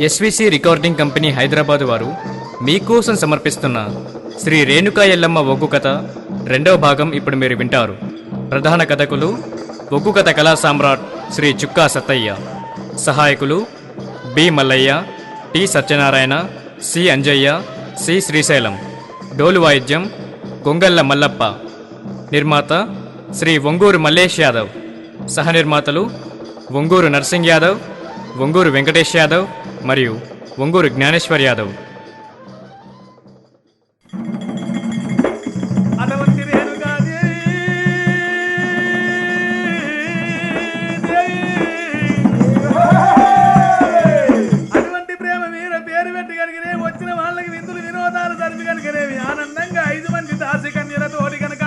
SVC recording company Hyderabad వారు మీకోసం సమర్పిస్తున్న శ్రీ రేణుకా ఎల్లమ్మ ఒగ్గు కథ రెండవ భాగం ఇప్పుడు మీరు వింటారు. ప్రధాన కథకులు ఒగ్గు కథ కళా సామ్రాట్ శ్రీ చుక్కా సత్తయ్య, సహాయకులు B Mallaiah, T Satyanarayana, C Anjaiah, C Srisailam. డోలు వాయిద్యం గొంగళ్ళ మల్లప్ప. నిర్మాత శ్రీ ఒంగూరు మల్లేష్ యాదవ్. సహనిర్మాతలు ఒంగూరు నర్సింగ్ యాదవ్, ఒంగూరు వెంకటేష్ యాదవ్ మరియు ఒంగూరు జ్ఞానేశ్వర్ యాదవ్. అటువంటి ప్రేమ మీద పేరు పెట్టగలిగినే వచ్చిన వాళ్ళకి విందులు వినోదాలు జరిపగలిగినేవి ఆనందంగా 5 మంది దాసి కన్యలతోటి కనుక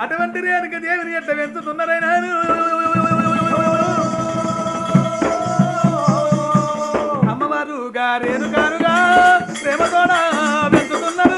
అటువంటి రేణుక దేవిని ఎట్ట పెంచుతున్నారైనాను. అమ్మవారుగా రేణుకారుగా ప్రేమతోడా పెంచుతున్నారు.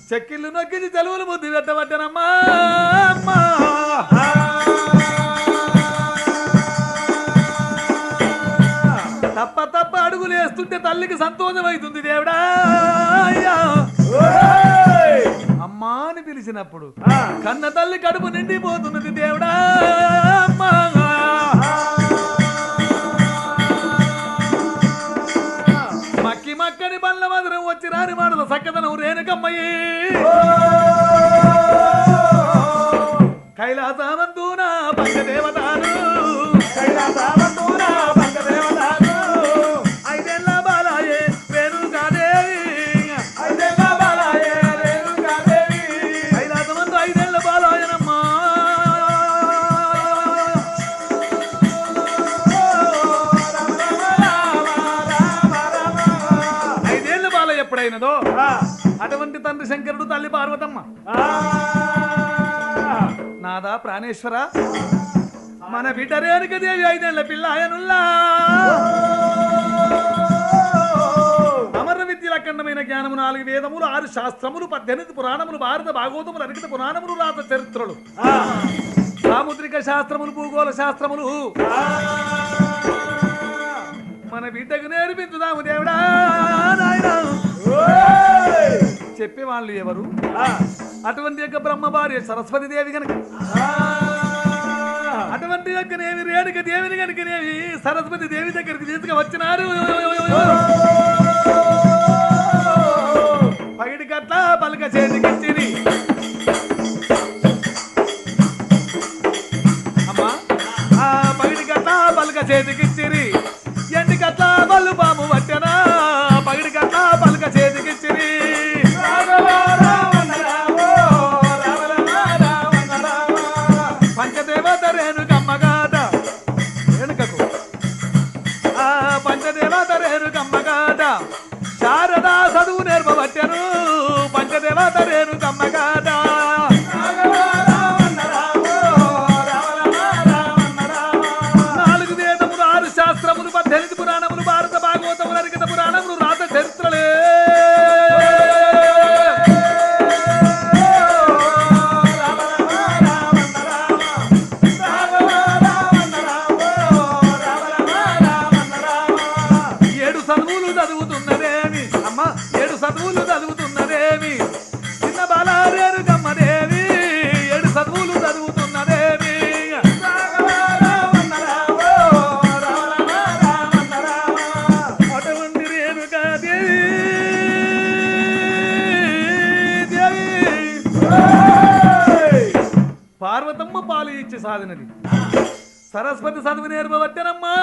చెక్కిళ్ళు నొక్కించి చెలువులు బుద్ధి పెట్టబట్టనమ్మా. తప్ప తప్ప అడుగులు వేస్తుంటే తల్లికి సంతోషమవుతుంది దేవుడా. అమ్మా అని పిలిచినప్పుడు కన్న తల్లి కడుపు నిండిపోతున్నది దేవుడా. మక్కి మక్కని బండ్ల మధురం వచ్చి రాని మాటల సక్కదనం రేణుకమ్మయ్యి. కైలాసమందున పంచదేవతాలు, కైలాసమందున పంచదేవతాలు, 5 ఏళ్ల బాలాయే రేణుకాదేవి, 5 ఏళ్ల బాలాయే రేణుకాదేవి. కైలాసమందు 5 ఏళ్ల బాలాయనమ్మా. ఎప్పుడైనదో అటువంటి తండ్రి శంకరుడు, తల్లి పార్వతమ్మ. నాదా ప్రాణేశ్వర, మన బిడ్డ రేణుకదేవి 5 ఏళ్ల పిల్ల ఆయనుల్లా. అమర విద్యల అఖండమైన జ్ఞానము, 4 వేదములు, 6 శాస్త్రములు, 18 పురాణములు, భారత భాగవతములు, అనిత పురాణములు, రాత చరిత్రలు, సాముద్రిక శాస్త్రములు, భూగోళ శాస్త్రములు, మన బిడ్డకు నేర్పించుదాము దేవుడా నాయనా చెప్పేవాళ్ళు ఎవరు అటువంటి యొక్క బ్రహ్మ భార్య సరస్వతి దేవి కనుక అటువంటి యొక్కనేమి రేణుక దేవిని కనుకనేవి సరస్వతి దేవి దగ్గరికి తీసుకువచ్చినారు పగిడి కట్ల పలక చేతికిచ్చిరి అమ్మా ఆ పగిడి కట్ల పలక చేతికిచ్చిరి ఎండి కట్ల బల్లు బాము పట్టెనా పగిడి కట్ల పలక చేతికిచ్చిరి పంచదేవత రేణుకమ్మగాట రేణుకకు ఆ పంచదేవత రేణుకమ్మగాట శారదా చదువు నేర్పబట్టెను పంచదేవత రేణుకమ్మగాట నాలుగు వేదములు 6 శాస్త్రములు 18 పురాణములు భారత భాగవతములు అరికత పురాణములు రాత చరిత్రలే చదువులు చదువుతున్నదేమి చిన్న బాలారేరు గమ్మదేవి 7 చదువులు చదువుతున్నదేమి అటువంటి రేణుకా దేవి పార్వతమ్మ పాలు ఇచ్చి సాధనది సరస్వతి చదువు నేర్పబట్టనమ్మా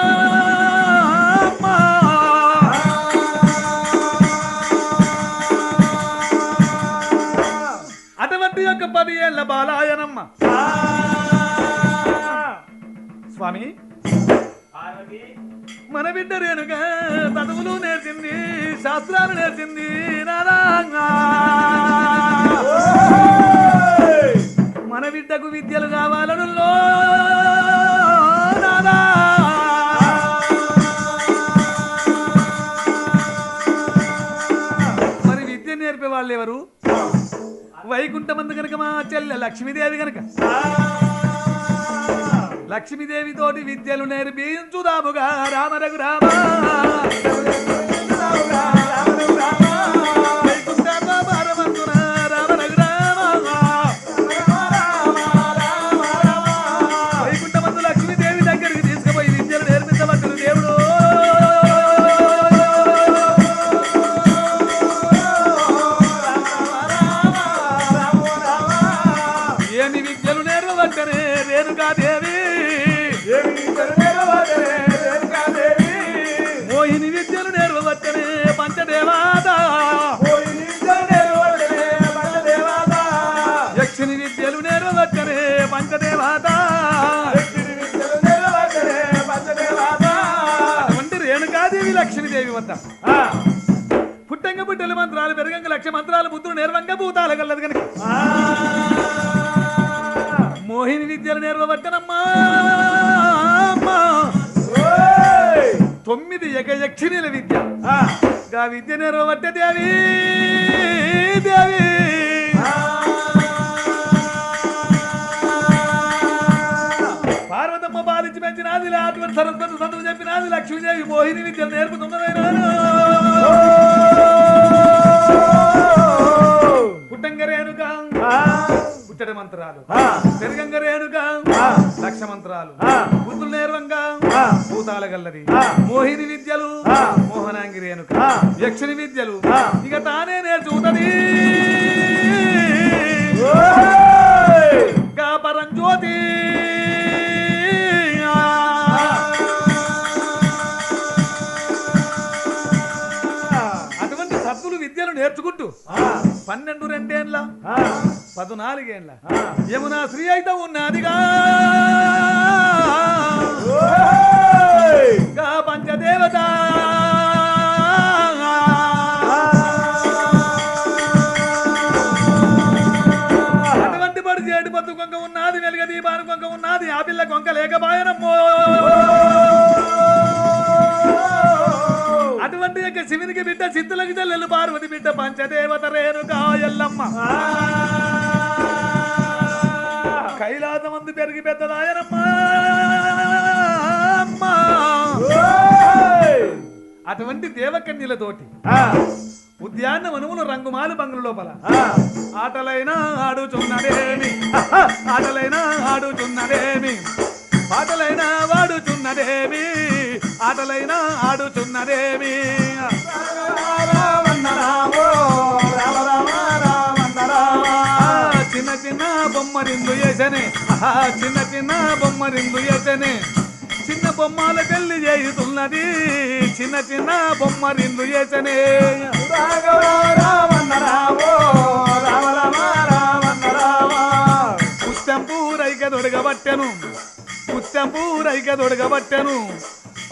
అటువంటి యొక్క 10 ఏళ్ల బాలాయనమ్మ స్వామి మన బిడ్డ రేణుగా చదువులు నేర్చింది శాస్త్రాలు నేర్చింది నారాంగా మన బిడ్డకు విద్యలు కావాలను నాదా మరి విద్య నేర్పే వాళ్ళు ఎవరు వైకుంఠమందు కనుక మా చెల్లె లక్ష్మీదేవి కనుక లక్ష్మీదేవి తోటి విద్యలు నేర్పించుదాముగా రామ రఘురామ వైకుంఠమందు లక్ష్మీదేవి దగ్గరికి తీసుకుపోయి విద్యలు నేర్పించబడుతుంది దేవుడు ఏమి విద్యలు నేర్పబట్టనే రేణుకాదేవి మోహిని విద్యలు నేర్పబట్టనే పంచదేవాత యక్షిని విద్యలు నేర్పబట్టనే పంచదేవాత అటువంటి రేణుకాదేవి లక్ష్మీదేవి వద్ద పుట్టంగ పుట్టెల మంత్రాలు పెరగంగ లక్ష మంత్రాలు బుద్ధులు నేర్వంగ భూతాల కలదు కనుక మోహిని విద్యలు నేర్పబట్టనమ్మా 9 యక్షిణీల విద్య గా విద్య నేర్పబట్టే దేవి దేవి పార్వతమ్మ బాలించి పెంచినది అటువంటి సరస్వతి చదువు చెప్పినది లక్ష్మీదేవి మోహిని విద్యలు నేర్పుతున్నదైనా పుట్టంగ రేణుక పుట్టడి మంత్రాలు పెరుగంగ రేణుక లక్ష మంత్రాలు బుద్ధులు నేర్వంగా భూతాల గల్లది మోహిని విద్యలు మోహనాంగి రేణుక యక్షిని విద్యలు ఇక తానే నేర్చుకుంటది పరంజ్యోతి అటువంటి సత్తులు విద్యలు నేర్చుకుంటూ 12 రెండేళ్ల 14 ఏళ్ల యమునా శ్రీ అయితే ఉన్నదిగా పంచదేవత అటువంటి పడి చేడు పత్తు కొంక ఉన్నది వెలుగ దీపాను కొంక ఉన్నది ఆ పిల్ల కొంక లేకపాయనమ్మో అటువంటి యొక్క శివునికి బిడ్డ సిద్ధులకు చెల్లెలు పార్వతి బిడ్డ పంచదేవత రేణుకా ఎల్లమ్మ కైలాసమందు పెరిగి పెద్దదాయనమ్మ అటువంటి దేవకన్యలతోటి ఉద్యానవనములు రంగుమాలు బంగుల లోపల ఆటలైనా ఆడుచున్నదేమి ఆటలైనా ఆడుచున్నదేమి పాటలైనా వాడుచున్నదేమి ఆటలైనా ఆడుచున్నదేమి చిన్న చిన్న బొమ్మరిందు వేసనే చిన్న చిన్న బొమ్మరిందు వేసనే చిన్న బొమ్మల పెళ్లి చేయుతున్నది చిన్న చిన్న బొమ్మరిందు వేసనే పుష్టంపూరైక దొడగబట్టెను పుష్టంపూరైక దొడగబట్టెను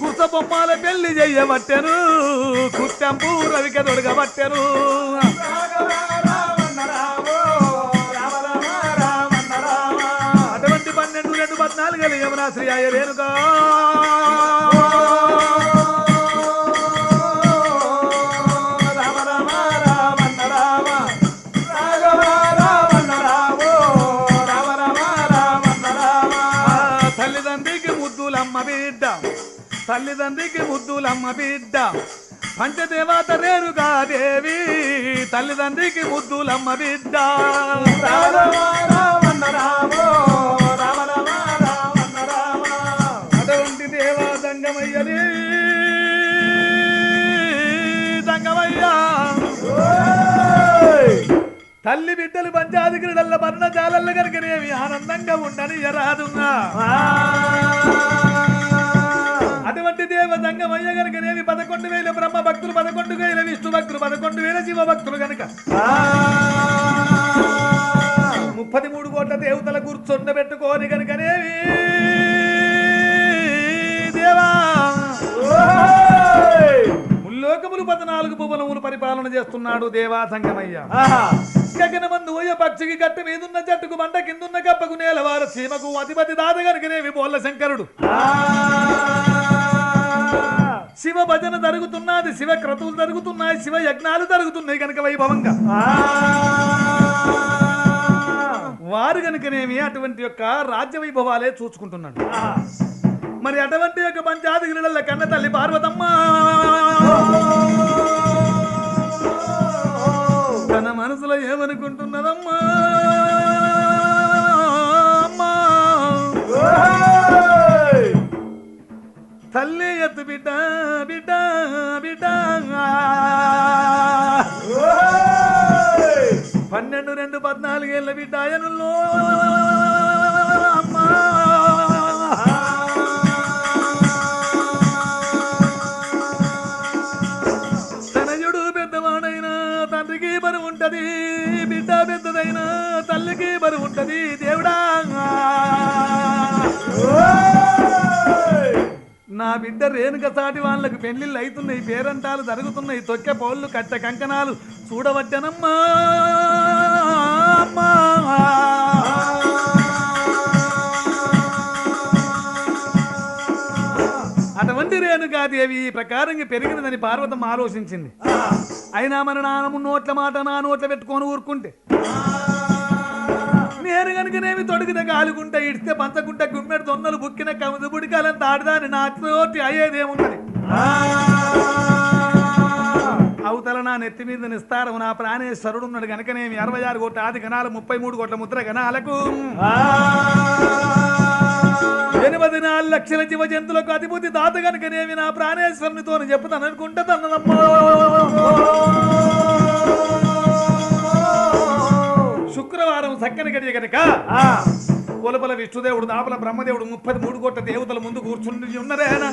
కుర్త బొమ్మల పెళ్లి చెయ్యబట్టెను కుష్టంపూరైక దొడగబట్టెను అటువంటి 12-2-14 యమునా శ్రీ అయ్య రేణుకా తల్లిదండ్రికి ముద్దులమ్మ బిడ్డ పంచదేవత రేణుకా దేవి తల్లిదండ్రికి ముద్దులమ్మ బిడ్డ అటువంటి దేవా దంగమయ్యని దంగమయ్యా తల్లి బిడ్డలు పంచాధికారుల వర్ణజాలల్ల కనుకనేవి ఆనందంగా ఉండని ఎరాదున్నా అటువంటి దేవ దంగమయ్య గనుకనేవి 11,000 బ్రహ్మ భక్తులు 11,000 విష్ణు భక్తులు 11,000 శివ భక్తులు గనుక 33 కోట్ల దేవతల కూర్చొండబెట్టుకోని గనుకనేవి దేవా ముల్లోకములు 14 భువనములు పరిపాలన చేస్తున్నాడు దేవా దంగమయ్య గగనమందు ఓయ పక్షికి గట్టు మీదున్న చెట్టుకు మంట కిందున్న కప్పకు నేలవారు సీమకు అధిపతి దాద గనుకనేవి బోళ్ళ శంకరుడు శివ భజన జరుగుతున్నది శివ క్రతువులు జరుగుతున్నాయి శివ యజ్ఞాలు జరుగుతున్నాయి కనుక వైభవంగా వారు కనుకనేమి అటువంటి యొక్క రాజ్య వైభవాలే చూసుకుంటున్నాడు మరి అటువంటి యొక్క పంచాధికారుల కన్న తల్లి పార్వతమ్మ తన మనసులో ఏమనుకుంటున్నదమ్మా తల్లి ఎత్తు బిడ్డ బిడ్డ బిడ్డ 12-2-14 బిడ్డ ఆయనలో అమ్మా తనయుడు పెద్దవాడైనా తండ్రికి బరువు ఉంటది బిడ్డ పెద్దదైనా తల్లికి బరువు ఉంటది దేవుడా నా బిడ్డ రేణుక సాటి వాళ్ళకు పెళ్లిళ్ళు అవుతున్నాయి పేరంటాలు జరుగుతున్నాయి తొక్కె పౌళ్ళు కట్ట కంకణాలు చూడవచ్చనమ్మా అటువంటి రేణుకాదేవి ఈ ప్రకారంగా పెరిగినదని పార్వతమ్మ ఆలోచించింది అయినా మన నాన్నము నోట్ల మాట నా నోట్ల పెట్టుకొని ఊరుకుంటే నేను కనుకనేమి తొడిగిన కాలుకుంటా ఇడిస్తే పంచకుంట గుమ్మెడు దొన్నలు బుక్కిన కముదు బుడికాలని తాడుదాని నాతోటి అయ్యేదేమున్నది అవతల నా నెత్తి మీద నిస్తారం నా ప్రాణేశ్వరుడు ఉన్నాడు కనుకనేమి 66 కోట్ల ఆది గణాలు 33 కోట్ల ముద్ర గణాలకు 84 లక్షల జీవ జంతువులకు అధిపతి దాత కనుకనేమి నా ప్రాణేశ్వరునితో చెప్పుతాను అనుకుంటా తన్నదమ్మా శుక్రవారం చక్కని గడియ కనుక కొలపల విష్ణుదేవుడు దాపల బ్రహ్మదేవుడు 33 కోట్ల దేవతల ముందు కూర్చుని ఉన్నారేనా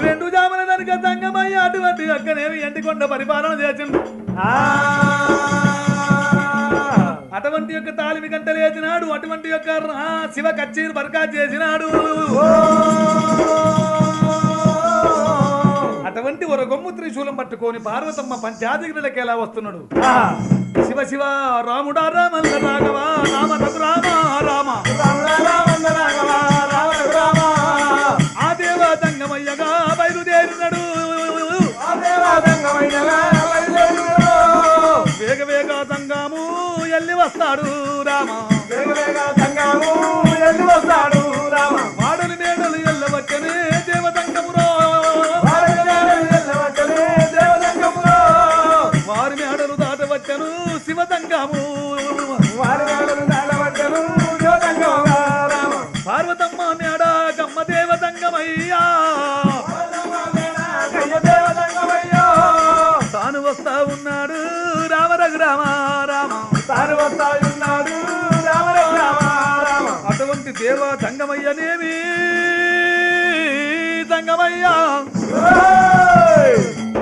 2 జాముల కనుక దంగమయ్య అటువంటి అక్కనేమి ఎండికొండ పరిపాలన చేసిండు అటువంటి యొక్క తాలిమి గంట లేచినాడు అటువంటి యొక్క శివ కచ్చీరు బర్కా చేసినాడు అటువంటి ఒక గొమ్ము త్రిశూలం పట్టుకొని పార్వతమ్మ పంచాధికారులకి ఎలా వస్తున్నాడు శివ శివ రాముడా రామల్ల రాఘవ రామ రఘురామ రామ ఆ దేవ దంగమయ్యగా బయలుదేరినాడు వేగ వేగ దంగము ఎల్లి వస్తాడు రామ మాడలు మేడలు ఎల్లవచ్చనే దేవ దంగమురా అటువంటి దేవా సంగమయ్యనేమి సంగమయ్య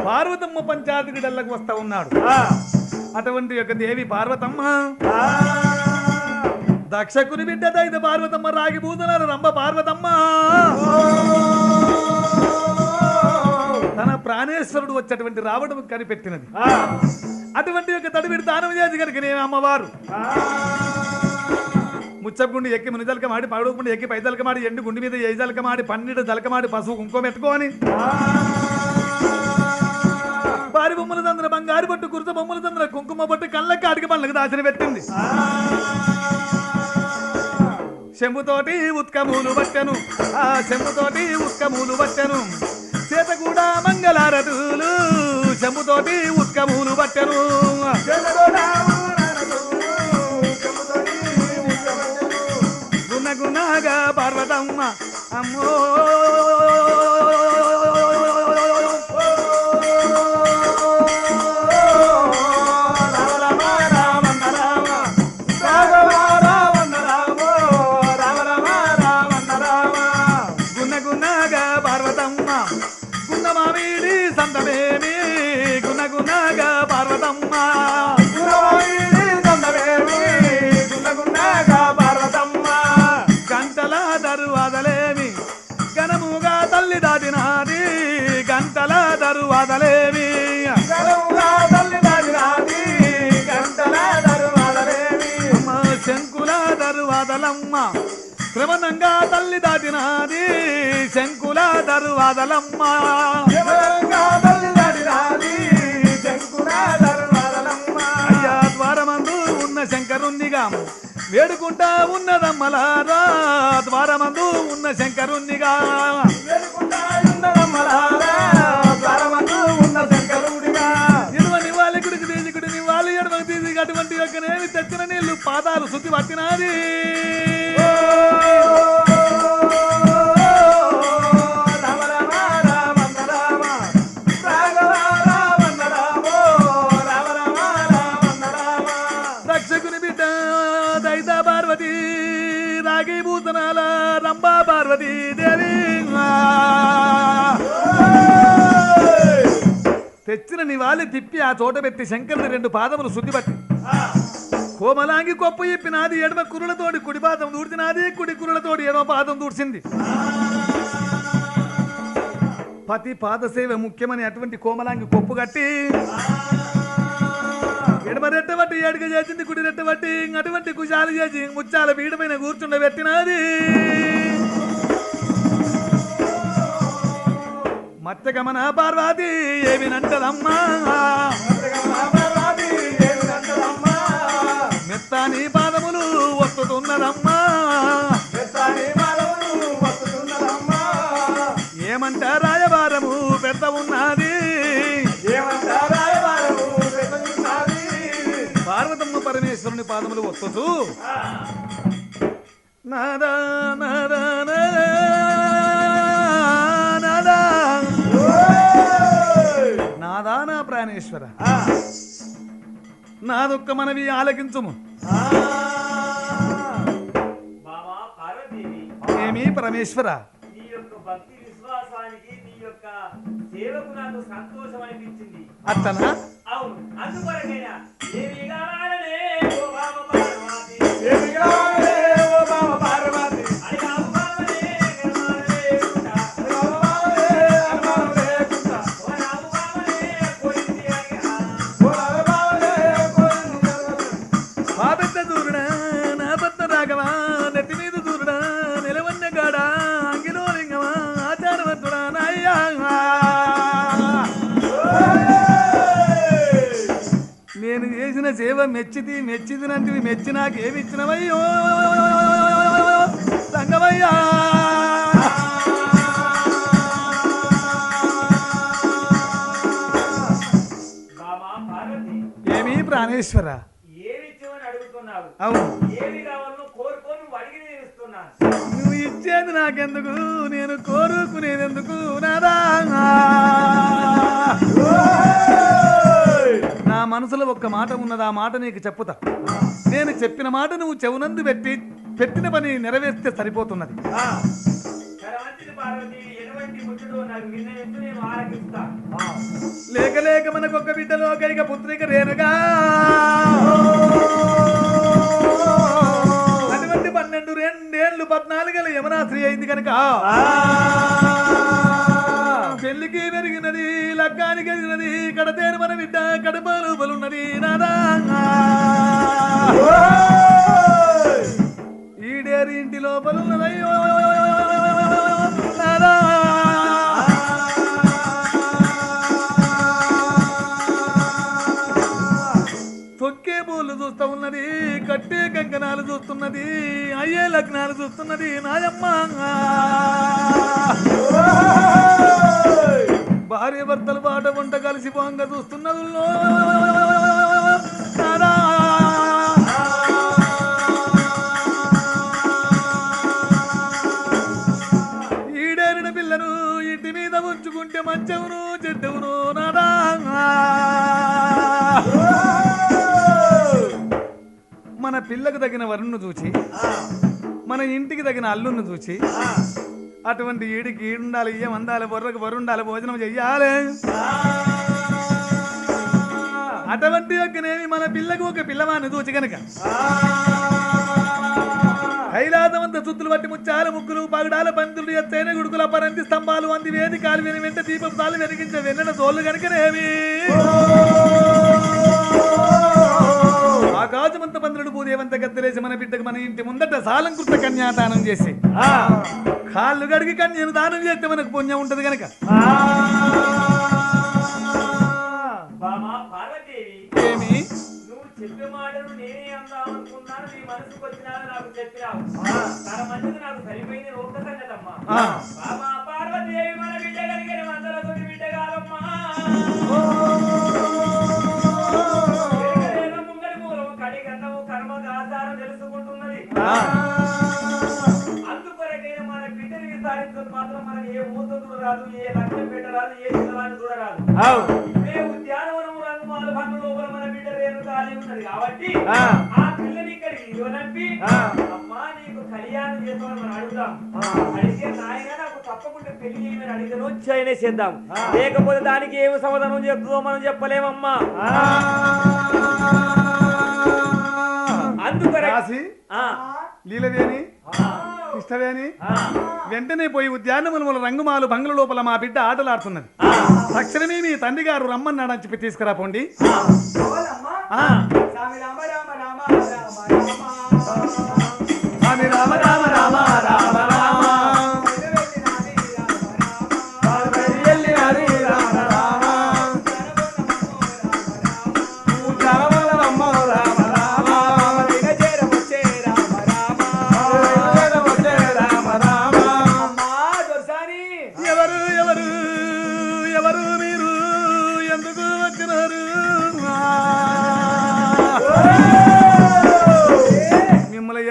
పార్వతమ్మ పంచాయతీ డల్లకు వస్తా ఉన్నాడు. అటువంటి యొక్క దేవి పార్వతమ్మ దక్షకుని బిడ్డ దైత పార్వతమ్మ రాగి పూతున్నారు రంభ పార్వతమ్మ తన ప్రాణేశ్వరుడు వచ్చేటువంటి రావడం కనిపెట్టినది. అటువంటి యొక్క తడివిడి దానం చేసి కనుక అమ్మవారు ముచ్చగుండి ఎక్కి మునిజలకమాడి పడుకుండి ఎక్కి పైజలకమాడి ఎండు గుండి మీద ఏ జలకమాడి పన్నీడు జలకమాడి పసుపు కుంకుమ పెట్టుకొని పారి బొమ్మల తంద్ర బంగారు పట్టు కుర్త బొమ్మల తంద్ర కుంకుమ పట్టు కళ్ళకి అడిగి పళ్ళకి దాచిన పెట్టింది. చెంబుతోటి ఉత్కమూలు పట్టెను ఆ చెంబుతోటి ఉత్కమూలు పట్టెను చేత కూడా మంగళారతులు చెంబుతోటి ఉత్కమూలు పట్టెను గుణగుణగా పార్వతమ్మ అమ్మో వదలేవి శంకుల దరువాదలమ్మ శ్రవణంగా తల్లి దాటినాది శంకుల దరువాదలమ్మ అయ్యా ద్వారమందు ఉన్న శంకరుణ్ణిగా వేడుకుంటా ఉన్నదమ్మలారా ద్వారమందు ఉన్న శంకరుణ్ణిగా అటువంటి యొక్కనేమి తెచ్చిన నీళ్లు పాదాలు శుద్ధి పట్టినాది. రక్షకుని బిడ్డ దైత పార్వతి రాగి భూతనాల రంభా పార్వతి దేవి తెచ్చిన నివాళి తిప్పి ఆ చోట పెట్టి శంకరుని 2 పాదములు శుద్ధిపట్టి కోమలాంగి కొప్పు ఇప్పినాది ఎడమ కురులతోటి కుడి పాదం దూడ్చినాది కుడి కురులతోటి ఎడమ పాదం దూడ్చింది. పతి పాదసేవ ముఖ్యమని అటువంటి కోమలాంగి కొప్పు కట్టి ఎడమ రెట్ట బట్టి ఏడుక చేసింది కుడి రెట్ట బట్టి అటువంటి కుశాలు చేసి ముచ్చాల పీడపైన కూర్చుండబెట్టినది. మత్స్యగమన పార్వతి ఏమినంటదమ్మా మెత్తాని పాదములు వస్తుతున్నదమ్మా ఏమంట రాయబారము పెద్ద ఉన్నది పార్వతమ్మ పరమేశ్వరుని పాదములు వస్తూ నాదా నాదా నాదానా ప్రాణేశ్వర నాదొక్క మనవి ఆలకించుము. ఏమి పరమేశ్వర నీ యొక్క భక్తి విశ్వాసానికి నీ యొక్క సేవకు నాకు సంతోషం అనిపించింది. అట్టనా? అవును, అందుకొరకైనా ఏమి కావాలనే ఓ బామ పార్వతి ఏమి కావాలనే ఓ బామ పార్వతి అని కావాలనే గర్వాలనే ఉంటా ఓ రాము బామనే కోరింది అగా ఓ రాము బామనే కోరింది ఆ పెద్ద దూరుడా నా పెద్ద రాగవా నెత్తి మీద దూరుడా నిలవన్న గాడా అంగిలో లింగమా ఆచారవంతుడా నాయ్యా నేను చేసిన సేవ మెచ్చిది నంటివి మెచ్చి నాకేమిచ్చినవయ్యో సంగమయ్యా. బామా పార్వతి ఏమి ప్రాణేశ్వర ఏమిచ్చావని అడుగుతున్నావు. అవును, ఏమి కావాలో కోరుకొని అడిగి నేను ఇస్తున్నాను. నువ్వు ఇచ్చేది నాకెందుకు నేను కోరుకునేందుకు నాదా నా మనసులో ఒక్క మాట ఉన్నది ఆ మాట నీకు చెప్పుతా. నేను చెప్పిన మాట నువ్వు చెవునందు పెట్టి పెట్టిన పని నెరవేర్స్తే సరిపోతున్నది. మంచిది పార్వతి, ఎటువంటి ముట్టుడు నాకు విన్నవిస్తూ నేను ఆలకిస్తా. లేక లేక మనకొక్క బిడ్డలో కైక పుత్రిక రేణుగా అటువంటి 12 2 14 యమునాశ్రీ అయింది కనుక పెళ్లికి పెరిగినది, లగ్గానికి ఎదిగినది, కడతేరు మన బిడ్డ కడపలు బలున్నది నాదా. ఈడేరి ఇంటి లోపలున్నదయ్యో నాదా. తొక్కే బోళ్ళు చూస్తూ ఉన్నది, కట్టే కంకణాలు చూస్తున్నది, అయ్యే లగ్నాలు చూస్తున్నది నాయమ్మ. భార్య భర్తలు బాట వంట కలిసి పోంగ చూస్తున్నది నాదా. ఈడేరిన పిల్లను ఇంటి మీద ఉంచుకుంటే మంచవును చెడ్డవును నాదా. మన పిల్లకు తగిన వరుణ్ణు చూచి, మన ఇంటికి తగిన అల్లును చూచి, అటువంటి ఈడికి ఈడుండాలి, ఏమందాలి, బొర్రకు బొర్రుండాలి, భోజనం చెయ్యాలి. అటువంటి యొక్కనేమి మన పిల్లకు ఒక పిల్లవాన్ని చూచి గనక కైలాసమంత చుత్తులు పట్టి ముచ్చాల ముగ్గులు పగడాల పంతులు ఎత్తైన గుడుకుల పరంతి స్తంభాలు అంది వేది కాలు విని వెంట దీపం తాలు వెలిగించే వెన్నెల తోళ్ళు కనుకనేమి ఆకాశమంత పందులు భూదేవంత గద్దలేసి మన బిడ్డకు మన ఇంటి ముందట సాలంకృత కన్యాదానం చేసి కాళ్ళు గడిగి కన్యను దానం చేస్తే మనకు పుణ్యం ఉంటది గనక ఏమి నువ్వు చెప్పే మాటలు నేనే అందాం అనుకున్నాను, నీ మనసుకు వచ్చినాను నాకు చెప్పినావు. తన మంచిది నాకు సరిపోయింది ఒక్క సంగతమ్మా. బాబా పార్వతీదేవి మన బిడ్డ కలిగిన మందలతో బిడ్డ కాదమ్మా. ముంగడి మూలము కడి గన్నము కర్మకు ఆధారం తెలుసుకుంటున్నది. అందుకొరకైనా మన బిడ్డని విచారించడం మాత్రం మనకి ఏ మూతకుడు రాదు, ఏ లక్ష్యం పెట్టరాదు, ఏ చిన్నవాడిని చూడరాదు. ఇదే ఉద్యానవనము రంగుమాల భంగు లోపల మన బిడ్డ రేణు కాలి ఉన్నది కాబట్టి ఆ పిల్లని ఇక్కడికి ఇవ్వనంపి అమ్మా నీకు కళ్యాణం చేస్తామని మనం అడుగుతాం. అడిగే నాయన నాకు తప్పకుండా పెళ్లి చేయమని అడిగితే వచ్చాయనే చేద్దాం, లేకపోతే దానికి ఏమి సమాధానం చెప్తుందో మనం చెప్పలేమమ్మా. రాసి లీలవేని ఇష్టవేని వెంటనే పోయి ఉద్యానవనముల రంగుమాలు బంగ్ల లోపల మా బిడ్డ ఆటలాడుతున్నది. తక్షణమే మీ తండ్రి గారు రమ్మన్నాడని చెప్పి తీసుకురా పోండి. రామ రామ రామ రామ రామ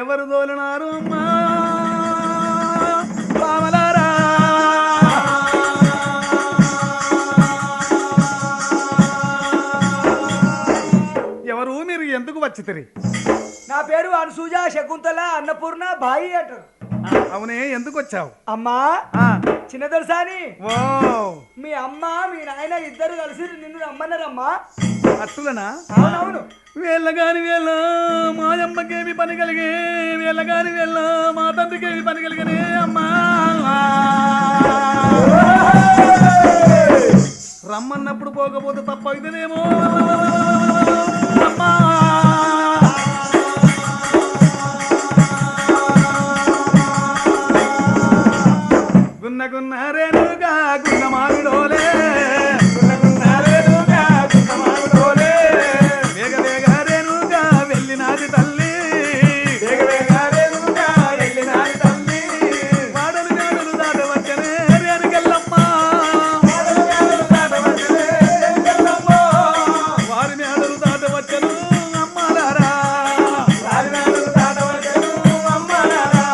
ఎవరు దోలినారు అమ్మా పామలారా. ఎవరు మీరు ఎందుకు వచ్చితిరి? నా పేరు అనుసూజ శకుంతల అన్నపూర్ణ బాయి అంటారు. అవునే, ఎందుకు వచ్చావు? అమ్మా చిన్న దొరసాని, ఓ మీ అమ్మ మీ నాయన ఇద్దరు కలిసి నిన్ను రమ్మన్నారమ్మా. అట్టులనా? అవునవును. వేళ్ళగాని వేళ్ళ మాయమ్మకేమి పని కలిగే, వేళ్ళగాని వేళ్ళ మా తండ్రికేమి పని కలిగనే అమ్మా. రమ్మన్నప్పుడు పోకపోతే తప్పైతేనేమో అమ్మా. గున్నరేనుగా గున్న మామిడోలే, గున్నరేనుగా గున్న మామిడోలే, వేగ వేగ రేణుగా వెళ్ళినాది తల్లి, వేగ వేగ రేణుగా వెళ్ళినాది తల్లి. వాడలు మేడలు దాటవచ్చనే రేణుకెళ్ళమ్మ, వాడలు మేడలు దాటవచ్చనే రేణుకెళ్ళమ్మ, వారి మేడలు దాటవచ్చను అమ్మాలారా, వారి మేడలు దాటవచ్చను అమ్మాలారా.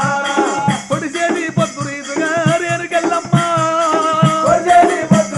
పొడిసేది పొద్దు రీతుగా రేణుకెళ్ళమ్మ, పొడిసేది పొద్దు